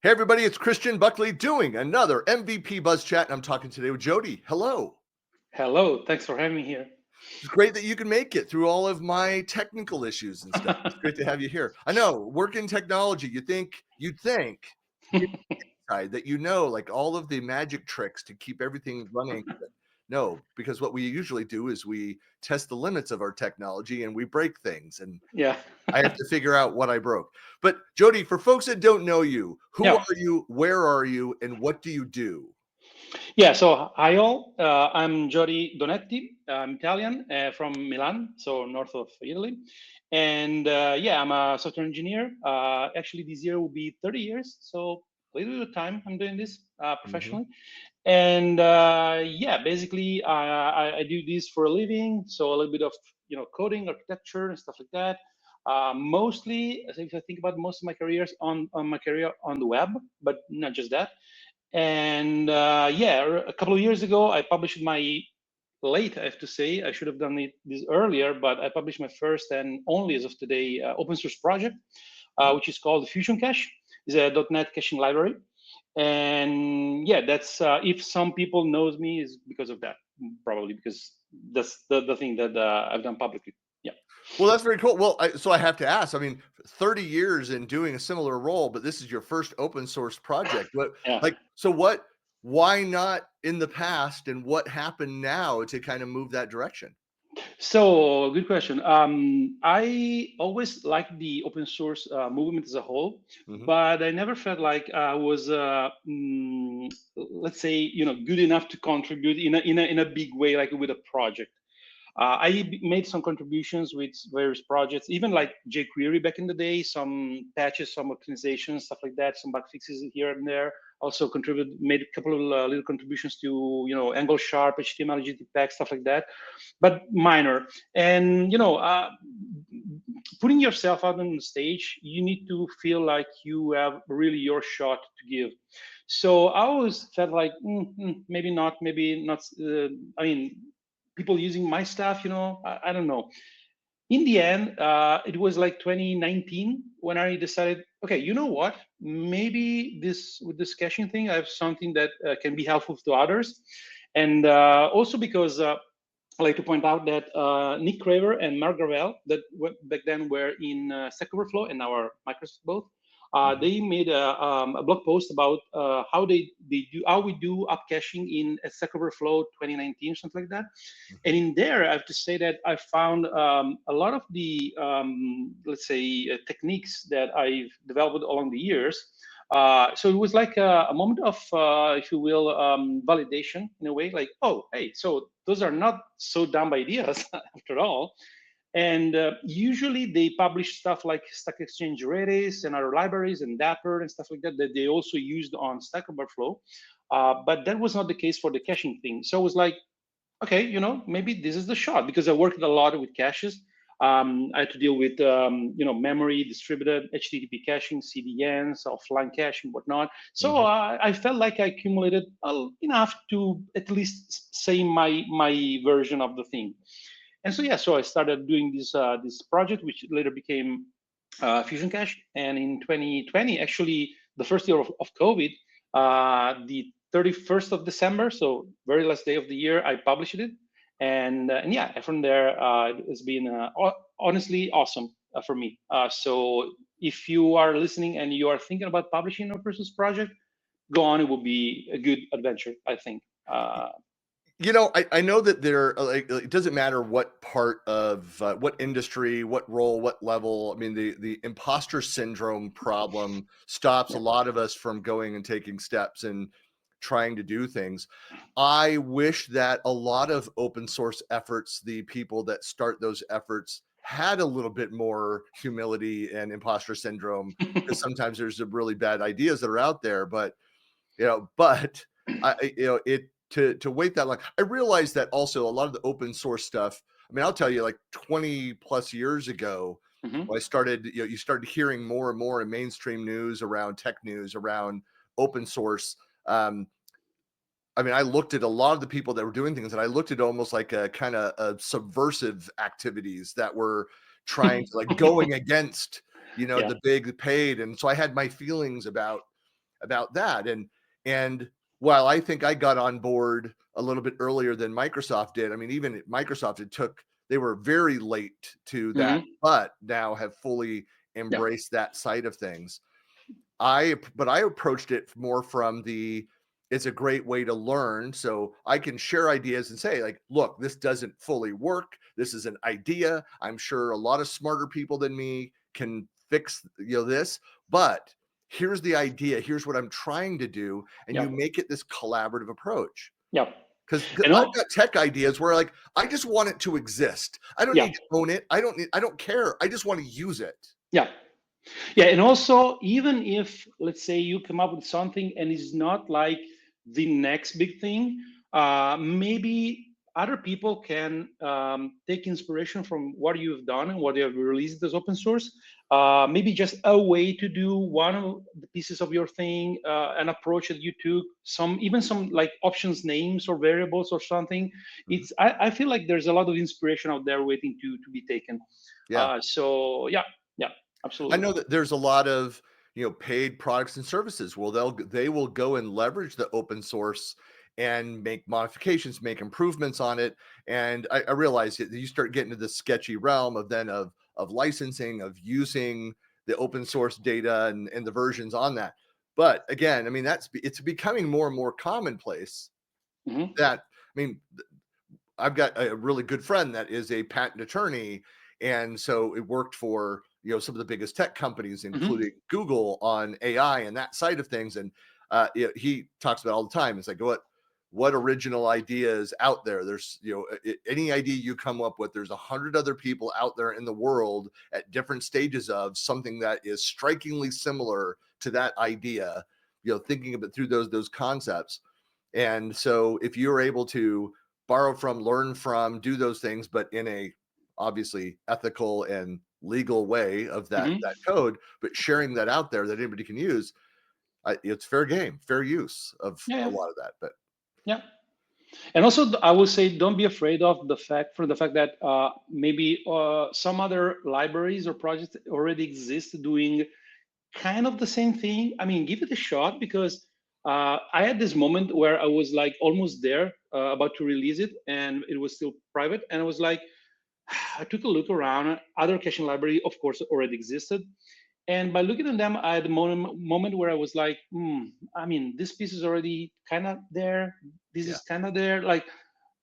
Hey, everybody, it's Christian Buckley doing another MVP Buzz Chat, and I'm talking today with Jody. Hello. Hello, thanks for having me here. It's great that you can make it through all of my technical issues and stuff. It's great to have you here. I know, work in technology, you'd think inside that like all of the magic tricks to keep everything running. But no, because what we usually do is we test the limits of our technology and we break things. And Yeah. I have to figure out what I broke. But Jody, for folks that don't know you, who Yeah. are you, where are you, and what do you do? Yeah. So, hi all. I'm Jody Donetti. I'm Italian from Milan, so north of Italy. And yeah, I'm a software engineer. Actually, this year will be 30 years. So, a little bit of time I'm doing this Mhm. professionally. And yeah, basically, I do this for a living. So, a little bit of coding, architecture, and stuff like that. Mostly, so if I think about most of my careers on my career on the web, but not just that. And yeah, a couple of years ago, I published my late, I have to say. I should have done it this earlier, but I published my first and only as of today open source project, which is called Fusion Cache. It's a .NET caching library. And yeah, that's if some people knows me is because of that, probably because that's the thing that I've done publicly. Yeah. Well, that's very cool. Well, so I have to ask. I mean, 30 years in doing a similar role, but this is your first open source project. What, Yeah. like, so what? Why not in the past, and what happened now to kind of move that direction? So, good question. I always liked the open source movement as a whole, Hmm. but I never felt like I was, let's say, good enough to contribute in a big way, like with a project. Made some contributions with various projects, even like jQuery back in the day, some patches, some optimizations, stuff like that, some bug fixes here and there. Also made a couple of little contributions to, Angle Sharp, HTML, GTPack, stuff like that, but minor. And, putting yourself out on the stage, you need to feel like you have really your shot to give. So I always felt like maybe not, maybe not. I mean, people using my stuff, I don't know. In the end, it was like 2019 when I decided, okay, you know what? Maybe this with this caching thing, I have something that can be helpful to others, and also because I like to point out that Nick Craver and Mark Gravel, that back then were in Stack Overflow and now are Microsoft both, Hmm. they made a blog post about how we do up caching in Stack Overflow 2019, something like that. Hmm. And in there, I have to say that I found a lot of the let's say techniques that I've developed along the years. So it was like a moment of, if you will, validation in a way, like, oh, hey, so those are not so dumb ideas after all. And usually they publish stuff like Stack Exchange Redis and other libraries and Dapper and stuff like that that they also used on Stack Overflow. But that was not the case for the caching thing. So I was like, okay, maybe this is the shot because I worked a lot with caches. I had to deal with, memory, distributed HTTP caching, CDNs, offline caching, whatnot. So Hmm. I felt like I accumulated enough to at least say my version of the thing. And so yeah, so I started doing this project, which later became Fusion Cache. And in 2020, actually the first year of COVID, the 31st of December, so very last day of the year, I published it. And yeah, and from there, it's been honestly awesome for me. So if you are listening and you are thinking about publishing a person's project, go on. It will be a good adventure, I think. I know that like, it doesn't matter what part of what industry, what role, what level. I mean, the imposter syndrome problem stops a Yeah. lot of us from going and taking steps and trying to do things. I wish that a lot of open source efforts, the people that start those efforts, had a little bit more humility and imposter syndrome, because sometimes there's some really bad ideas that are out there. But it to wait that long. I realized that also a lot of the open source stuff. I mean, I'll tell you, like 20 plus years ago, Hmm. when I started, you started hearing more and more in mainstream news around tech news around open source. Um, I mean, I looked at a lot of the people that were doing things, and I looked at almost like a kind of subversive activities that were trying to, like, going against, Yeah. the big paid. And so I had my feelings about about that. And while I think I got on board a little bit earlier than Microsoft did, I mean, even Microsoft, they were very late to that, Hmm. but now have fully Yeah. embraced that side of things. But I approached it more from it's a great way to learn. So I can share ideas and say, like, look, this doesn't fully work. This is an idea. I'm sure a lot of smarter people than me can fix, this, but here's the idea. Here's what I'm trying to do. And Yeah. you make it this collaborative approach. Yeah. Because And I've got tech ideas where, like, I just want it to exist. I don't yeah. need to own it. I don't care. I just want to use it. Yeah. Yeah, and also, even if, let's say, you come up with something and it's not like the next big thing, maybe other people can take inspiration from what you've done and what you have released as open source. Maybe just a way to do one of the pieces of your thing, an approach that you took, even some like options names or variables or something. Mhm. I feel like there's a lot of inspiration out there waiting to be taken. Yeah. So yeah, yeah, I absolutely. know that there's a lot of, paid products and services. Well, they will go and leverage the open source and make modifications, make improvements on it. And I realize that you start getting to the sketchy realm of licensing, of using the open source data and the versions on that. But again, I mean, it's becoming more and more commonplace Hmm. that, I mean, I've got a really good friend that is a patent attorney, and so it worked for, some of the biggest tech companies, Hmm. including Google, on AI and that side of things. And he talks about all the time. It's like, what original ideas out there? There's, any idea you come up with, there's 100 other people out there in the world at different stages of something that is strikingly similar to that idea. Thinking of it through those concepts. And so if you're able to borrow from, learn from, do those things, but in a obviously ethical and legal way of that Hmm. code, but sharing that out there that anybody can use, it's fair game, fair use of Yeah, a yeah, lot of that. But yeah. And also, I would say, don't be afraid of the fact that maybe some other libraries or projects already exist doing kind of the same thing. I mean, give it a shot, because I had this moment where I was like almost there, about to release it, and it was still private, and I was like, I took a look around. Other caching library, of course, already existed. And by looking at them, I had a moment where I was like, I mean, this piece is already kind of there. This yeah, is kind of there. Like,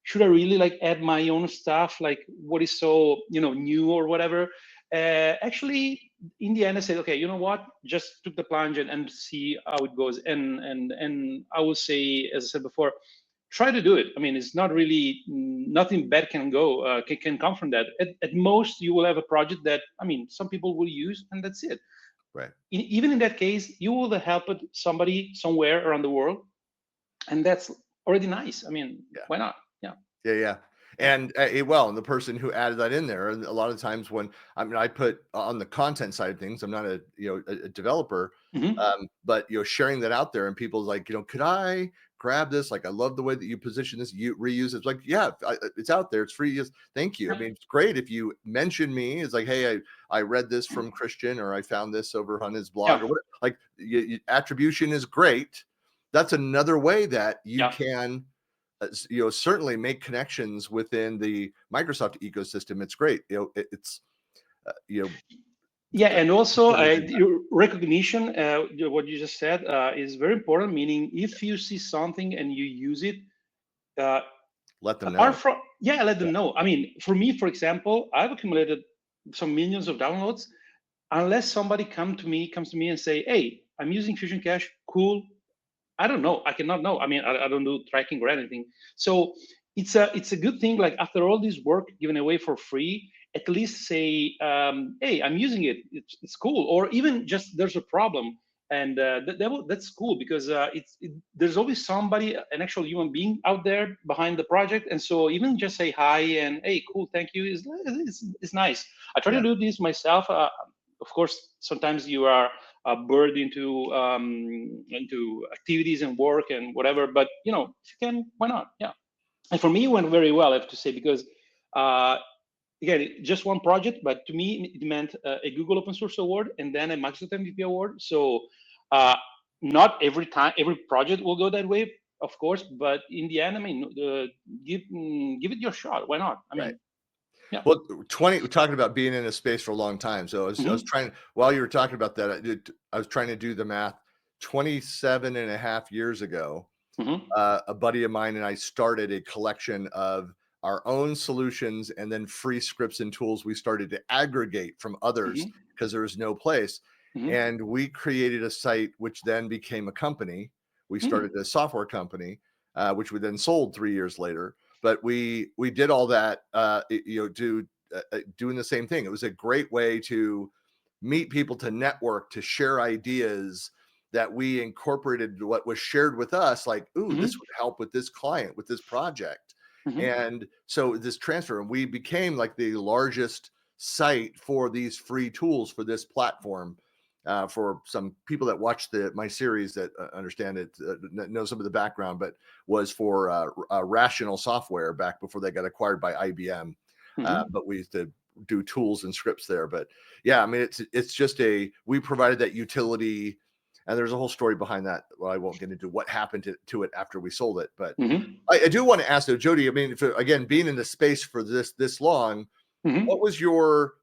should I really like add my own stuff? Like, what is so, new or whatever? Actually, in the end, I said, okay, you know what? Just took the plunge and see how it goes. And I will say, as I said before, try to do it. I mean, it's not really, nothing bad can go can come from that. At most, you will have a project that, I mean, some people will use, and that's it. right. Even in that case, you will help somebody somewhere around the world, and that's already nice. I mean, Yeah. why not? Yeah, Yeah. yeah. And and the person who added that in there, and a lot of times when I put on the content side of things, I'm not a developer, Hmm. but sharing that out there, and people's like, could I grab this? Like, I love the way that you position this. You reuse it. It's like, yeah, it's out there. It's free. Yes, thank you. I Yeah, mean, it's great if you mention me. It's like, hey, I read this from Christian, or I found this over on his blog, yeah, or what. Like, attribution is great. That's another way that you yeah. can certainly make connections within the Microsoft ecosystem. It's great. It's you know Yeah, and also certainly do that. recognition, what you just said, is very important. Meaning, if you see something and you use it, uh, Let them apart know. from, yeah, let Yeah. them know. I mean, for me, for example, I've accumulated some millions of downloads. Unless somebody comes to me and say, "Hey, I'm using Fusion Cache, cool." I don't know. I cannot know. I mean, I don't do tracking or anything. So it's a good thing. Like, after all this work given away for free, at least say, "Hey, I'm using it. It's cool." Or even just, there's a problem, and that's cool, because there's always somebody, an actual human being out there behind the project. And so even just say hi and, "Hey, cool, thank you," is nice. I try to Yeah. do this myself. Of course, sometimes you are bird into activities and work and whatever. But if you can, why not? Yeah. And for me, it went very well, I have to say, because uh, again, just one project, but to me, it meant a Google Open Source Award and then a Microsoft MVP award. So uh, not every time, every project will go that way, of course. But in the end, I mean, give it your shot. Why not? I Right. mean, yeah. Well, we're talking about being in a space for a long time. So I was trying, while you were talking about that, I was trying to do the math. 27 and a half years ago, Mm-hmm. a buddy of mine and I started a collection of our own solutions and then free scripts and tools we started to aggregate from others Mm-hmm. because there was no place. Mm-hmm. And we created a site which then became a company. We started a software company, which we then sold 3 years later. But we did all that, doing the same thing. It was a great way to meet people, to network, to share ideas, that we incorporated what was shared with us, like, ooh, this Mm-hmm. would help with this client, with this project. Mm-hmm. And so this transfer, and we became like the largest site for these free tools for this platform. For some people that watch my series that understand it, know some of the background, but was for Rational Software back before they got acquired by IBM. Mm-hmm. But we used to do tools and scripts there. But yeah, I mean, it's just we provided that utility, and there's a whole story behind that. Well, I won't get into what happened to it after we sold it, but Mm-hmm. I do want to ask though, Jody. I mean, again, being in the space for this long, Mm-hmm. what was your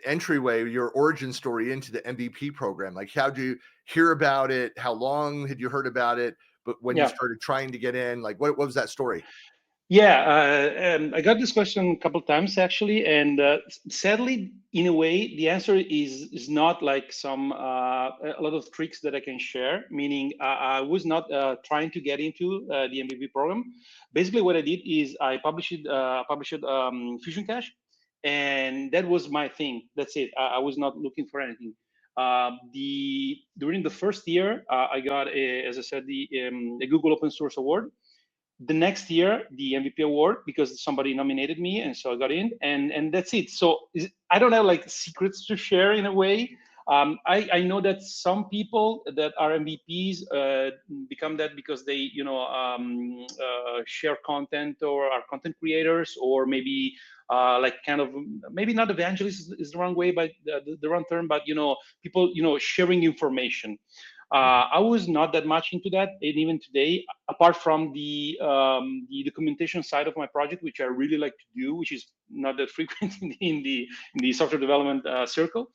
entryway, your origin story into the MVP program? Like, how did you hear about it? How long had you heard about it? But when you Yeah. started trying to get in, like, what was that story? Yeah, I got this question a couple times actually, and sadly, in a way, the answer is not like a lot of tricks that I can share. Meaning, I was not trying to get into the MVP program. Basically, what I did is I published Fusion Cache, and that was my thing. That's it. I was not looking for anything. The During the first year, I got, as I said, the Google Open Source Award. The next year the MVP award because somebody nominated me, and so I got in, and that's it. So I don't have like secrets to share in a way. I know that some people that are MVPs become that because they share content or are content creators, or maybe like kind of, maybe not evangelists is the wrong way, but the wrong term, but people sharing information. I was not that much into that, and even today, apart from the documentation side of my project, which I really like to do, which is not that frequent in the software development circle.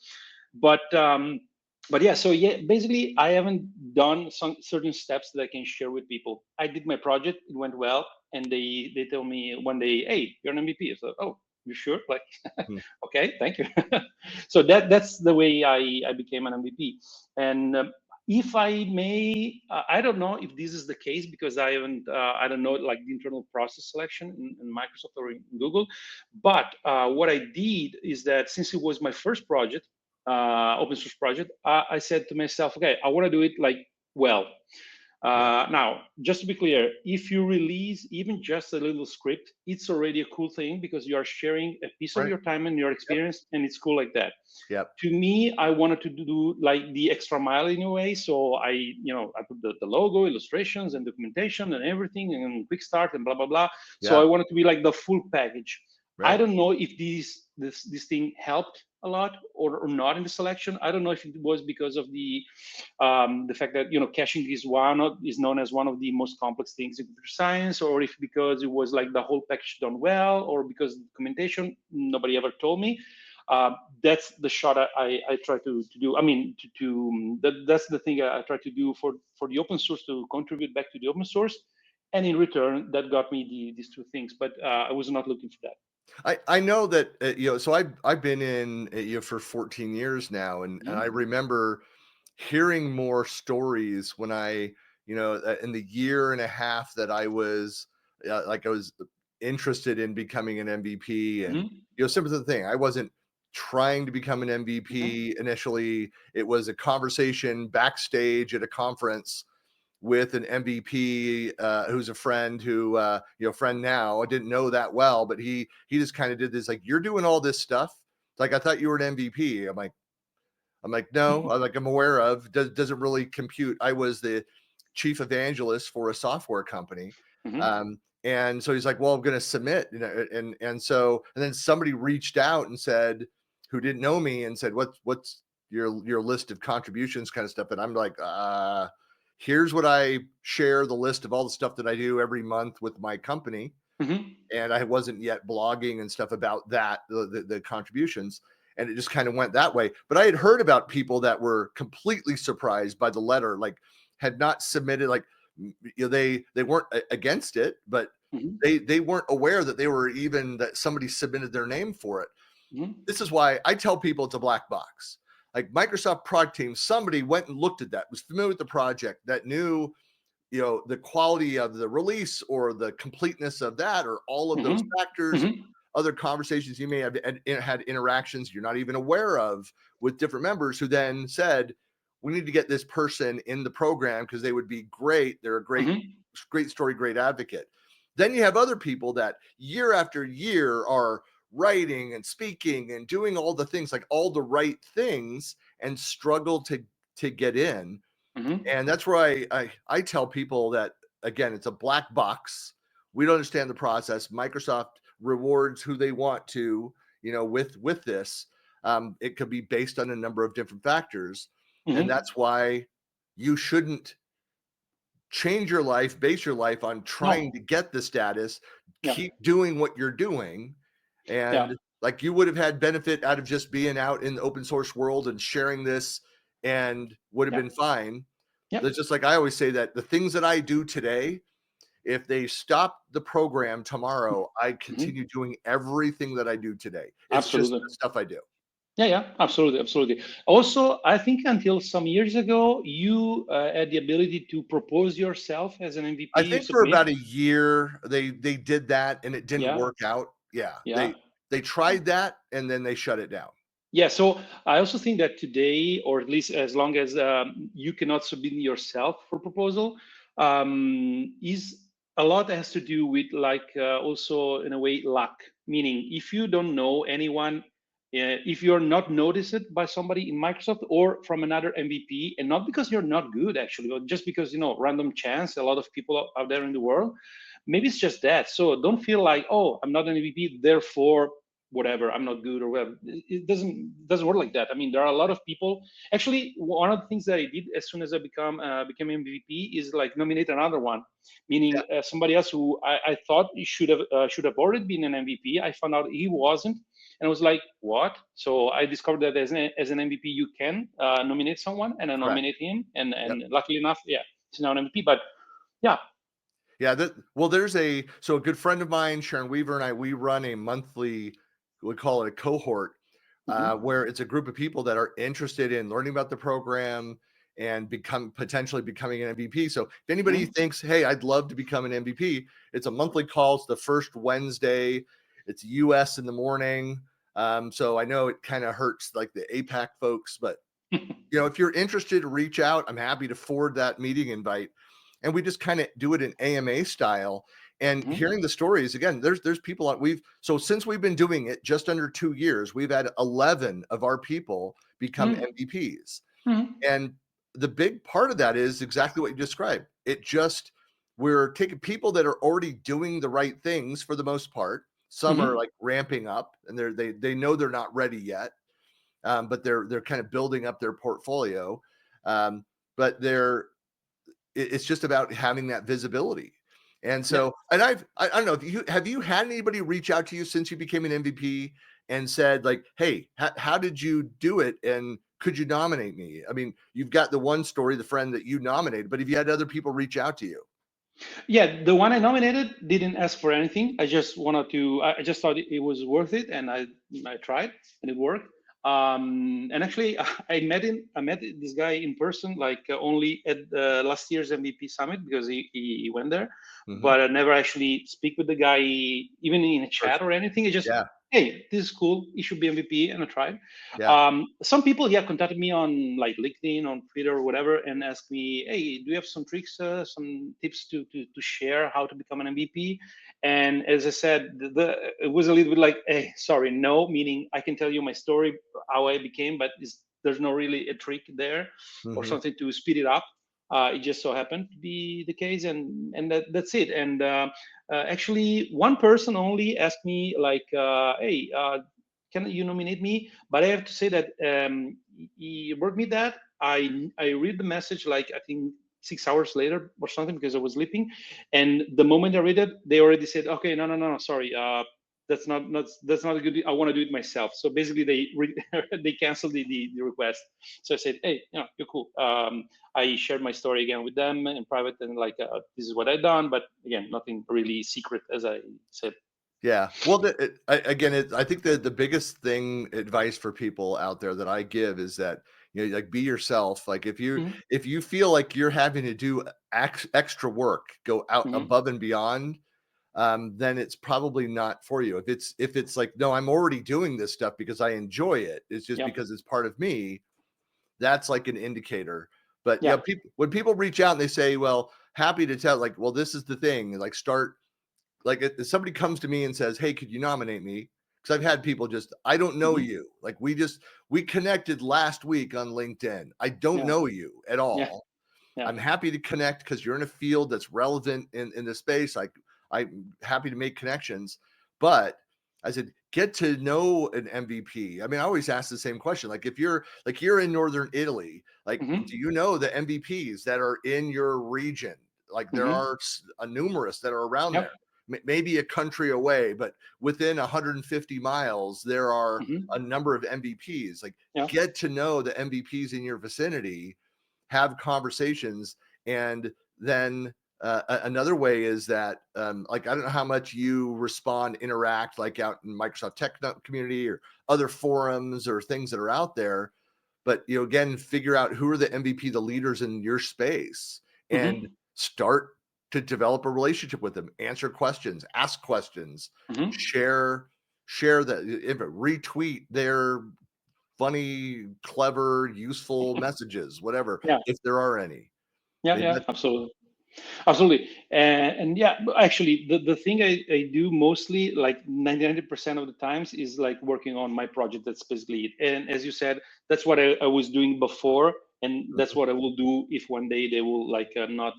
But but yeah, so yeah, basically, I haven't done some certain steps that I can share with people. I did my project, it went well, and they tell me one day, "Hey, you're an MVP." So, oh, you sure? Like, Hmm. okay, thank you. So that's the way I became an MVP. And if I may, I don't know if this is the case because I haven't, I don't know, like the internal process selection in Microsoft or in Google. But what I did is that since it was my first project, open source project, I said to myself, okay, I want to do it like well. Yeah. Now, just to be clear, if you release even just a little script, it's already a cool thing because you are sharing a piece of Right. your time and your Yep. experience, and it's cool like that. Yep. To me, I wanted to do like the extra mile in a way. So I put the logo, illustrations, and documentation and everything, and quick start and blah blah blah. So I Yeah. wanted to be like the full package. I Right. don't know if this thing helped a lot or not in the selection. I don't know if it was because of the fact that caching is known as one of the most complex things in computer science, or if because it was like the whole package done well, or because documentation nobody ever told me. That's the shot I try to do. I mean, that's the thing I try to do for the open source, to contribute back to the open source, and in return that got me these two things. But I was not looking for that. I know that so I've been in for 14 years now, and I Mhm. remember hearing more stories when I in the year and a half that I was like I was interested in becoming an MVP. And Mhm. some of the thing, I wasn't trying to become an Mhm. MVP initially. It was a conversation backstage at a conference with an MVP who's a friend who friend now. I didn't know that well, but he just kind of did this, like, you're doing all this stuff. Like, I thought you were an MVP. I'm like, no, I'm aware of, doesn't really compute. I was the chief evangelist for a software company. Mhm. And so he's like, well, I'm going to submit, and then somebody reached out and said, who didn't know me, and said, what's your list of contributions kind of stuff. And I'm like, here's what I share, the list of all the stuff that I do every month with my company. Mm-hmm. And I wasn't yet blogging and stuff about that, the contributions. And it just kind of went that way. But I had heard about people that were completely surprised by the letter, like had not submitted, like, they weren't against it, but Mm-hmm. they weren't aware that they were even that somebody submitted their name for it. Mm-hmm. This is why I tell people it's a black box. Like Microsoft Product Team, somebody went and looked at that, was familiar with the project, that knew, the quality of the release or the completeness of that, or all of those Mm-hmm. factors, Mm-hmm. other conversations you may have had interactions you're not even aware of with different members, who then said, we need to get this person in the program because they would be great. They're a great, Mm-hmm. great story, great advocate. Then you have other people that year after year are writing and speaking and doing all the things, like all the right things, and struggle to get in. Mm-hmm. And that's where I tell people that, again, it's a black box. We don't understand the process. Microsoft rewards who they want to, with this. It could be based on a number of different factors. And Mm-hmm. that's why you shouldn't change your life, base your life on trying No. to get the status. Yeah. Keep doing what you're doing. Yeah. And like, you would have had benefit out of just being out in the open source world and sharing this, and would have Yeah. been fine. Yeah. It's just like I always say, that the things that I do today, if they stop the program tomorrow, I Mm-hmm. continue doing everything that I do today. It's just Absolutely. the stuff I do. Yeah, yeah, absolutely, absolutely. Also, I think until some years ago, you had the ability to propose yourself as an MVP. I You think for submit. about a year they did that, and it didn't Yeah, work out. Yeah, yeah, they tried that, and then they shut it down. yeah. So I also think that today, or at least as long as you cannot submit yourself for proposal, is a lot has to do with like also in a way luck. Meaning, if you don't know anyone, if you're not noticed by somebody in Microsoft or from another MVP, and not because you're not good actually, or just because random chance, a lot of people out there in the world, maybe it's just that. So don't feel like, oh, I'm not an MVP, therefore whatever, I'm not good or whatever. It doesn't work like that. I mean, there are a lot of people. Actually, one of the things that I did as soon as I became MVP is like nominate another one, Yeah, meaning somebody else who I thought he should have already been an MVP. I found out he wasn't, and I was like, what? So I discovered that as an MVP you can nominate someone, and I correct. nominate him, and Yep. luckily enough, yeah, he's now an MVP. But yeah. Yeah, there's a good friend of mine, Sharon Weaver, and I, we run a monthly, we call it a cohort, Hmm. where it's a group of people that are interested in learning about the program and potentially becoming an MVP. So if anybody Hmm. thinks, hey, I'd love to become an MVP, it's a monthly call. It's the first Wednesday. It's US in the morning. So I know it kind of hurts like the APAC folks, but if you're interested, reach out. I'm happy to forward that meeting invite. And we just kind of do it in AMA style. And Hmm. hearing the stories, again, there's people on so since we've been doing it just under 2 years, we've had 11 of our people become Hmm. MVPs. Hmm. And the big part of that is exactly what you described. We're taking people that are already doing the right things for the most part. Some are Hmm. like ramping up, and they know they're not ready yet, but they're kind of building up their portfolio. But it's just about having that visibility. And Yeah. so, and I don't know, have you had anybody reach out to you since you became an MVP and said like, hey, how did you do it? And could you nominate me? I mean, you've got the one story, the friend that you nominated, but have you had other people reach out to you? Yeah, the one I nominated didn't ask for anything. I just wanted to. I just thought it was worth it, and I tried, and it worked. And actually, I met him. I met this guy in person, like only at last year's MVP summit because he went there, Hmm. but I never actually speak with the guy, even in a chat or anything. It just, Yeah. hey, this is cool. He should be MVP, and I tried. Yeah. Some people, yeah, contacted me on like LinkedIn, on Twitter, or whatever, and asked me, "Hey, do you have some tricks, some tips to share how to become an MVP?" And as I said, it was a little bit like, "Hey, sorry, no," meaning I can tell you my story, how I became, but there's no really a trick there or Hmm. something to speed it up. It just so happened to be the case, and that's it. And actually, one person only asked me like, "Hey, can you nominate me?" But I have to say that he wrote me that I read the message like I think 6 hours later or something because I was sleeping. And the moment I read it, they already said, okay, no, sorry, that's not a good. I want to do it myself. So basically, they canceled the request. So I said, hey, you're cool. I shared my story again with them in private, and like this is what I done. But again, nothing really secret, as I said. Yeah. Well, I think the biggest thing advice for people out there that I give is that, like, be yourself. Like, Hmm. if you feel like you're having to do extra work, go out Hmm. above and beyond, then it's probably not for you. If it's like, no, I'm already doing this stuff because I enjoy it. It's just Yeah. because it's part of me. That's like an indicator. But Yeah. people, when people reach out and they say, well, happy to tell, like, well, this is the thing, like, start, like, if somebody comes to me and says, hey, could you nominate me? Because I've had people just, I don't know Hmm. you. Like, we connected last week on LinkedIn. I don't Yeah. know you at Yeah. all. Yeah. I'm happy to connect because you're in a field that's relevant in this space. Like, I'm happy to make connections. But I said, get to know an MVP. I mean, I always ask the same question. Like, if you're in Northern Italy, like, do Hmm. you know the MVPs that are in your region? Like, there Hmm. are numerous that are around Yep. there. Maybe a country away, but within 150 miles, there are Hmm. a number of MVPs. Like, Yeah. get to know the MVPs in your vicinity, have conversations, and then another way is that, like, I don't know how much you respond, interact, like, out in Microsoft Tech community or other forums or things that are out there, but, again, figure out who are the MVP, the leaders in your space, and Hmm. start to develop a relationship with them, answer questions, ask questions, Hmm. share that, retweet their funny, clever, useful messages, whatever, Yeah. if there are any. Yeah. Maybe Yeah. that, Absolutely. Absolutely. And yeah, actually, the thing I do mostly, like 99% of the times, is like working on my project. That's basically it. And as you said, that's what I was doing before. And that's mhm, what I will do if one day they will like not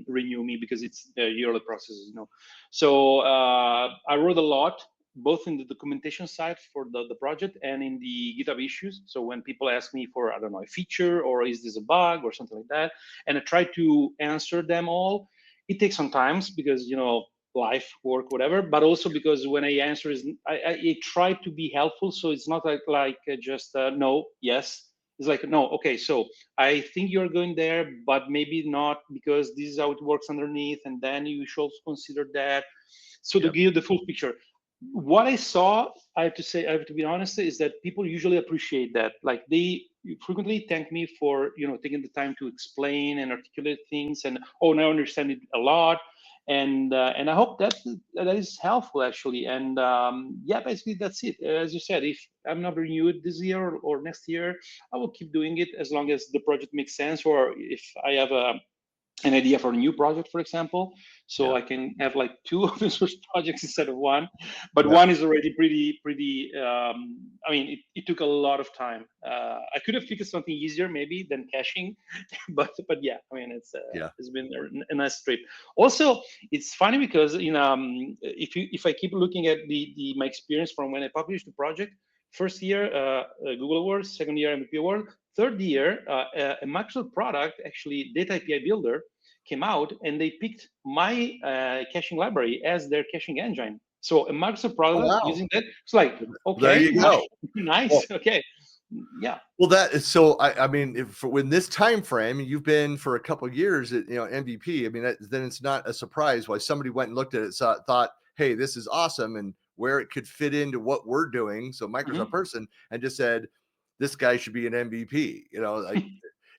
renew me because it's a yearly process, you know. So I wrote a lot, both in the documentation side for the project and in the GitHub issues. So when people ask me for, I don't know, a feature or is this a bug or something like that, and I try to answer them all. It takes some times because life, work, whatever, but also because when I answer is I try to be helpful, so it's not like just no, yes. It's like no, okay, so I think you're going there, but maybe not because this is how it works underneath, and then you should also consider that. So to yep, give the full picture, what I saw, I have to be honest, is that people usually appreciate that. Like they frequently thank me for taking the time to explain and articulate things, and oh, now I understand it a lot, and I hope that is helpful actually. And yeah, basically that's it. As you said, if I'm not renewed this year or next year, I will keep doing it as long as the project makes sense, or if I have an idea for a new project, for example, so yeah, I can have like two open source projects instead of one. But yeah, one is already pretty. I mean, it took a lot of time. I could have figured something easier maybe than caching, but yeah, I mean, yeah, it's been a nice trip. Also, it's funny because if I keep looking at the my experience from when I published the project. First year, Google Awards. Second year, MVP Award. Third year, a Microsoft product, actually Data API Builder, came out, and they picked my caching library as their caching engine. So a Microsoft oh, product wow, using that, it's like, there okay, you go. nice, Well, okay, yeah. that is so, I mean, if in this time frame you've been for a couple of years at, MVP, I mean, then it's not a surprise why somebody went and looked at it, thought, hey, this is awesome, and where it could fit into what we're doing, so Microsoft Hmm. person, and just said, this guy should be an MVP, like,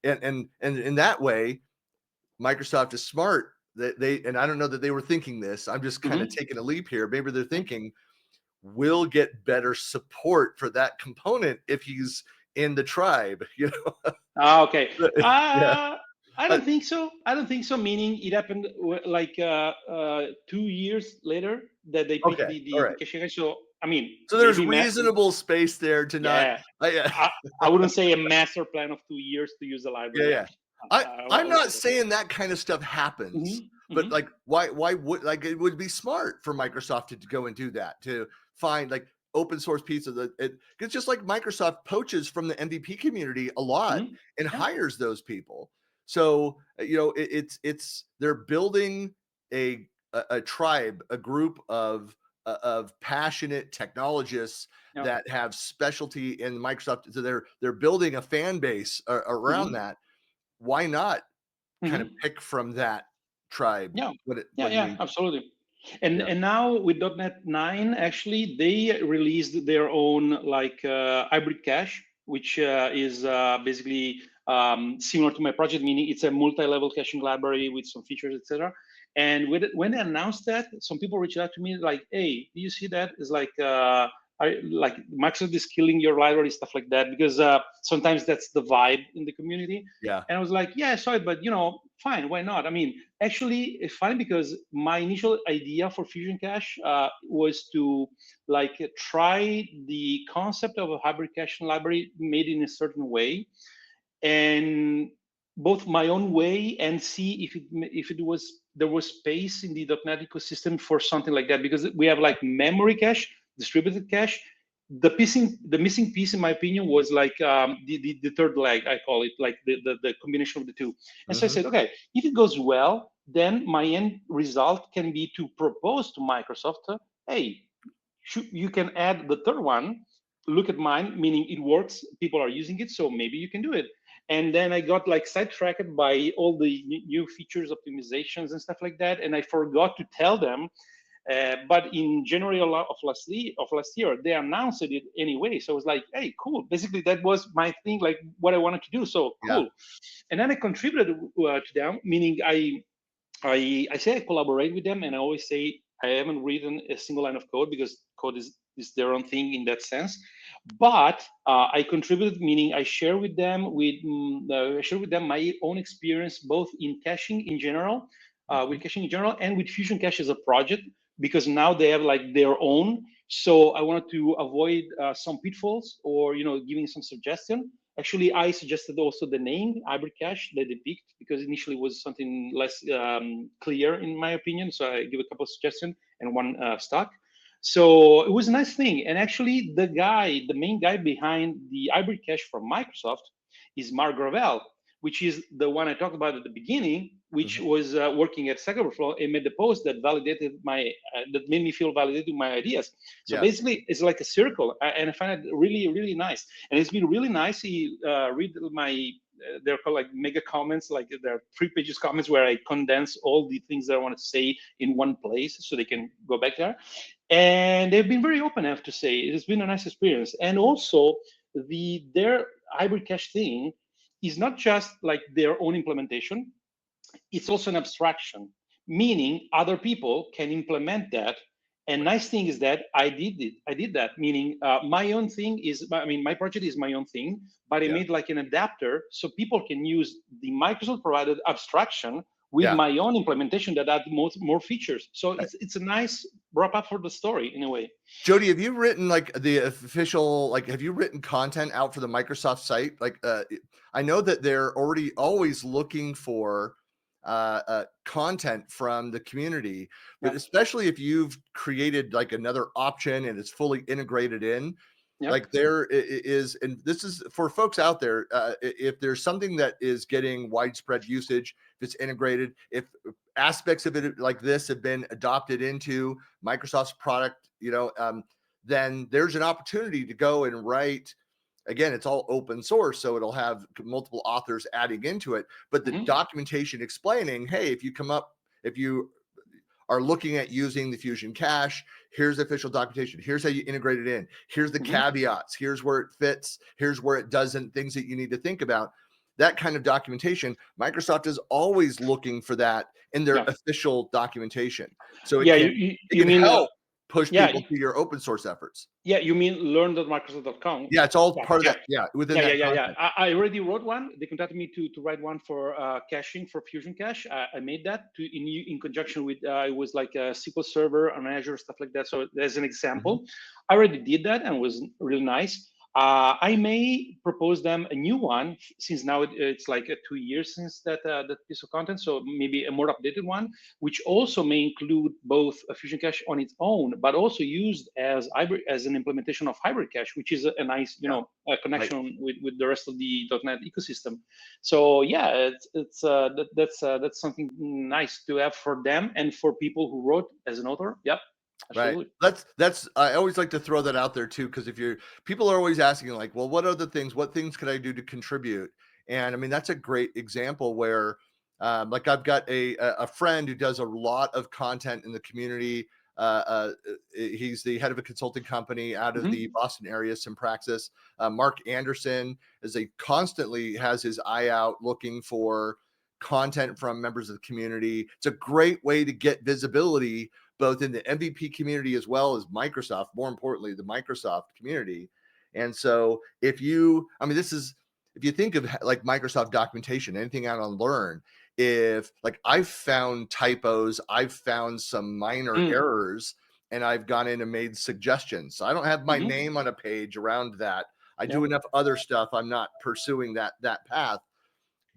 and in that way, Microsoft is smart that and I don't know that they were thinking this. I'm just kind of Hmm. taking a leap here. Maybe they're thinking we'll get better support for that component if he's in the tribe, Okay. Yeah. I Uh, don't think so. I don't think so. Meaning it happened like 2 years later that they picked okay. All the right. caching. So I mean, So there's maybe reasonable space there to not. yeah. Yeah. I wouldn't say a master plan of 2 years to use the Yeah. library. Yeah. I'm I would not say that. saying that kind of stuff happens, Hmm. but, Hmm. like, why would, like, it would be smart for Microsoft to go and do that, to find, like, open source piece of it's just like Microsoft poaches from the MVP community a lot Hmm. and Yeah. hires those people. So it's they're building a tribe, a group of passionate technologists Yeah. that have specialty in Microsoft. So they're building a fan base around Hmm. that. Why not kind of Hmm. pick from that tribe Yeah. Yeah. when Yeah. you Absolutely. And yeah. and now with .NET 9, actually, they released their own like hybrid cache, which is basically similar to my project, meaning it's a multi-level caching library with some features, etc. And when they announced that, some people reached out to me like, "Hey, do you see that?" It's like like Microsoft is killing your library, stuff like that, because sometimes that's the vibe in the community. Yeah. And I was like, "Yeah, I saw it, but fine, why not?" I mean, actually, it's funny because my initial idea for Fusion Cache was to like try the concept of a hybrid caching library made in a certain way, and both my own way and see if it was there was space in the .NET ecosystem for something like that, because we have like memory cache, distributed cache. The missing piece, in my opinion, was like the third leg, I call it, like the combination of the two. And so I Hmm. said, okay, if it goes well, then my end result can be to propose to Microsoft, hey, you can add the third one. Look at mine, meaning it works, people are using it, so maybe you can do it. And then I got like sidetracked by all the new features, optimizations, and stuff like that, and I forgot to tell them. But in January of last year, they announced it anyway. So I was like, hey, cool. Basically, that was my thing, like what I wanted to do. So Yeah. cool. And then I contributed to them, meaning I say I collaborate with them, and I always say I haven't written a single line of code, because code is their own thing in that sense. But I contributed, meaning I share with them my own experience, both in caching in general, Mhm. and with Fusion Cache as a project, because now they have like their own. So I wanted to avoid some pitfalls, or giving some suggestion. Actually, I suggested also the name hybrid cache that they picked, because initially it was something less clear in my opinion. So I give a couple of suggestions, and one stuck. So it was a nice thing. And actually, the main guy behind the hybrid cache from Microsoft is Mark Gravel, which is the one I talked about at the beginning, which Mhm. was working at Stack Overflow and made the post that that made me feel validated my ideas. So Yeah. basically, it's like a circle, and I find it really, really nice. And it's been really nice. He read my they're called like mega comments, like there are 3 pages comments where I condense all the things that I want to say in one place, so they can go back there. And they've been very open, I have to say. It's been a nice experience. And also, their hybrid cache thing is not just like their own implementation, it's also an abstraction, meaning other people can implement that. And Right. nice thing is that I did that, meaning my own thing is, I mean, my project is my own thing, but I Yeah. made like an adapter so people can use the Microsoft provided abstraction with Yeah. my own implementation that add more features. So Uh, it's a nice wrap up for the story in a way. Jody, have you written like the official, like, have you written content out for the Microsoft site? Like, I know that they're already always looking for content from the community, but Yeah, especially if you've created like another option and it's fully integrated in, yeah. like is, and this is for folks out there, if there's something that is getting widespread usage, if it's integrated, if aspects of it like this have been adopted into Microsoft's product, then there's an opportunity to go and write. Again, it's all open source, so it'll have multiple authors adding into it, but the Hmm. documentation explaining, hey, if you are looking at using the Fusion cache, here's the official documentation. Here's how you integrate it in. Here's the Hmm. caveats. Here's where it fits. Here's where it doesn't, things that you need to think about. That kind of documentation, Microsoft is always looking for that in their Yeah, official documentation. So yeah. You it can mean help push yeah. people to your open source efforts. Yeah, you mean learn.microsoft.com? Yeah, it's all Yeah, part of yeah, that. Yeah, within yeah, yeah, that yeah, yeah. content. I already wrote one. They contacted me to write one for caching for Fusion Cache. I made that in conjunction with it was like a SQL Server on Azure, stuff like that. So there's an Mhm. example. I already did that and it was really nice. I may propose them a new one, since now it's like 2 years since that piece of content. So maybe a more updated one, which also may include both a Fusion Cache on its own, but also used as as an implementation of Hybrid Cache, which is a nice, Yeah. a connection with the rest of the .NET ecosystem. So yeah, that's something nice to have for them and for people who wrote as an author. Yep. Right. Absolutely. That's I always like to throw that out there too, because if you're people are always asking like, well, what things could I do to contribute? And I mean, that's a great example where like I've got a friend who does a lot of content in the community. He's the head of a consulting company out of the Boston area, Simpraxis. Mark Anderson constantly has his eye out looking for content from members of the community. It's a great way to get visibility both in the MVP community as well as Microsoft, more importantly, the Microsoft community. And so if you think of like Microsoft documentation, anything out on Learn, if like I've found typos, I've found some minor errors, and I've gone in and made suggestions. So I don't have my name on a page around that. I do enough other stuff. I'm not pursuing that path.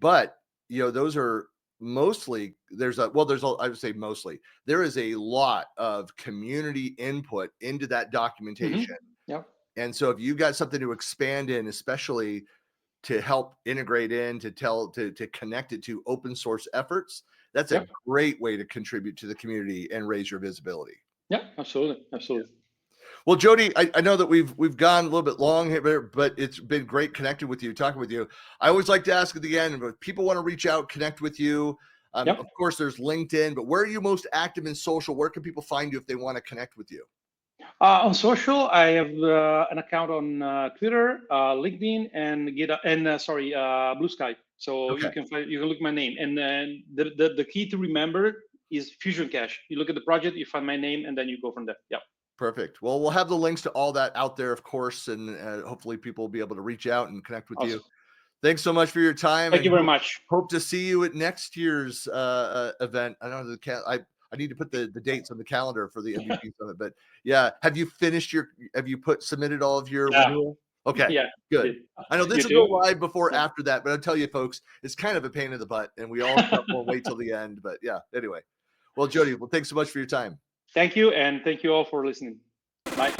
But those are mostly I would say mostly there is a lot of community input into that documentation. Yep. And so if you got something to expand in, especially to help integrate in, to connect it to open source efforts, that's a great way to contribute to the community and raise your visibility. Yeah, absolutely. Absolutely. Well, Jody, I know that we've gone a little bit long here, but it's been great connecting with you, talking with you. I always like to ask at the end, if people want to reach out, connect with you. Of course, there's LinkedIn, but where are you most active in social? Where can people find you if they want to connect with you? On social, I have an account on Twitter, LinkedIn, and Blue Sky. So you can look my name, and then the key to remember is Fusion Cache. You look at the project, you find my name, and then you go from there. Yeah. Perfect. Well, we'll have the links to all that out there, of course, and hopefully people will be able to reach out and connect with you. Thanks so much for your time. Thank you very much. Hope to see you at next year's event. I don't know I need to put the dates on the calendar for the MVP Summit, but yeah, have you submitted all of your renewal? Okay, yeah, good. I know this will go live before after that, but I'll tell you folks, it's kind of a pain in the butt, and we all will wait till the end. But yeah, anyway. Well, Jody, thanks so much for your time. Thank you, and thank you all for listening. Bye.